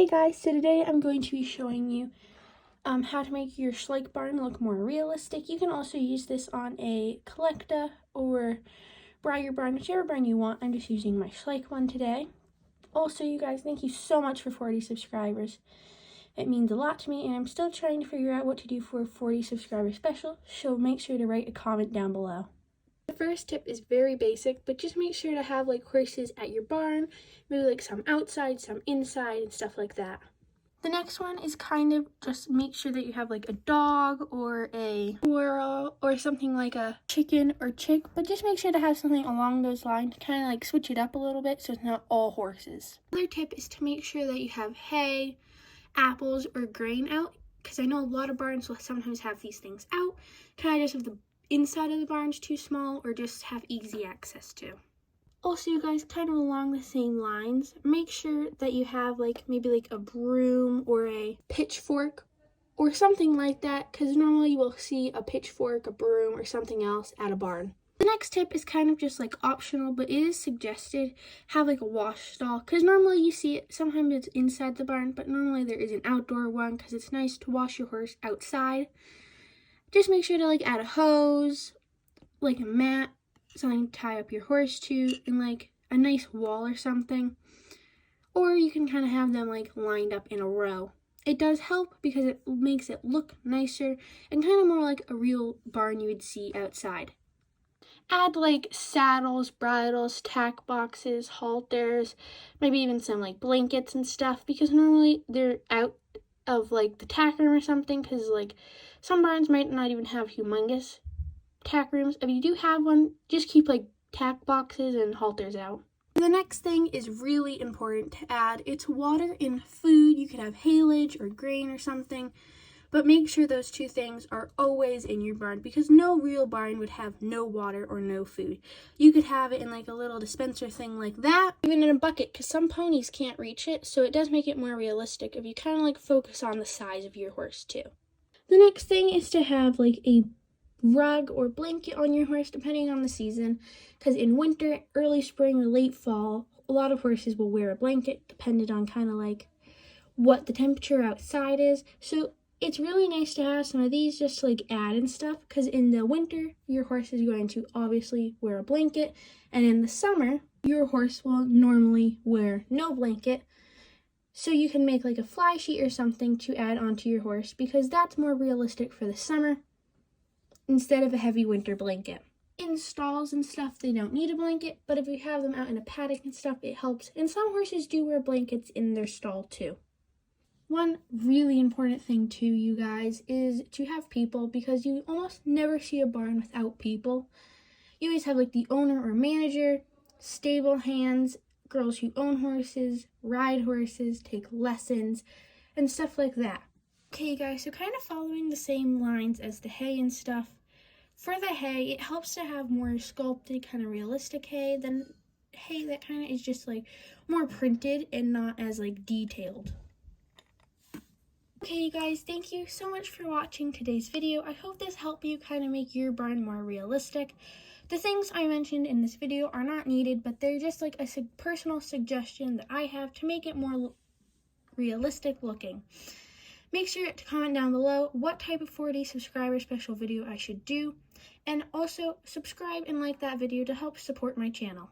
Hey guys, so today I'm going to be showing you how to make your Schleich barn look more realistic. You can also use this on a Collecta or Breyer barn, whichever barn you want. I'm just using my Schleich one today. Also, you guys, thank you so much for 40 subscribers. It means a lot to me, and I'm still trying to figure out what to do for a 40 subscriber special, so make sure to write a comment down below. The first tip is very basic, but just make sure to have like horses at your barn, maybe like some outside, some inside, and stuff like that. The next one is kind of just make sure that you have like a dog or a squirrel or something like a chicken or chick, but just make sure to have something along those lines to kind of like switch it up a little bit so it's not all horses. Another tip is to make sure that you have hay, apples, or grain out, because I know a lot of barns will sometimes have these things out. Kind of just if the inside of the barn's too small or just have easy access to. Also, you guys, kind of along the same lines, make sure that you have like maybe like a broom or a pitchfork or something like that, because normally you will see a pitchfork, a broom, or something else at a barn. The next tip is kind of just like optional, but it is suggested. Have like a wash stall, because normally you see it, sometimes it's inside the barn, but normally there is an outdoor one because it's nice to wash your horse outside. Just make sure to like add a hose, like a mat, something to tie up your horse to, and like a nice wall or something. Or you can kind of have them like lined up in a row. It does help because it makes it look nicer and kind of more like a real barn you would see outside. Add like saddles, bridles, tack boxes, halters, maybe even some like blankets and stuff, because normally they're out of like the tack room or something, because like some barns might not even have humongous tack rooms. If you do have one, just keep like tack boxes and halters out. The next thing is really important to add. It's water in food. You could have haylage or grain or something, but make sure those two things are always in your barn, because no real barn would have no water or no food. You could have it in like a little dispenser thing like that, even in a bucket, because some ponies can't reach it, so it does make it more realistic if you kind of like focus on the size of your horse too. The next thing is to have like a rug or blanket on your horse, depending on the season, because in winter, early spring, or late fall, a lot of horses will wear a blanket depending on kind of like what the temperature outside is. So it's really nice to have some of these just to like add and stuff, because in the winter your horse is going to obviously wear a blanket, and in the summer your horse will normally wear no blanket. So you can make like a fly sheet or something to add onto your horse, because that's more realistic for the summer instead of a heavy winter blanket. In stalls and stuff, they don't need a blanket, but if you have them out in a paddock and stuff, it helps. And some horses do wear blankets in their stall too. One really important thing too, you guys, is to have people, because you almost never see a barn without people. You always have like the owner or manager, stable hands, girls who own horses, ride horses, take lessons, and stuff like that. Okay guys, so kind of following the same lines as the hay and stuff. For the hay, it helps to have more sculpted, kind of realistic hay than hay that kind of is just like more printed and not as like detailed. Okay you guys, thank you so much for watching today's video. I hope this helped you kind of make your barn more realistic. The things I mentioned in this video are not needed, but they're just like a personal suggestion that I have to make it more realistic looking. Make sure to comment down below what type of 40 subscriber special video I should do, and also subscribe and like that video to help support my channel.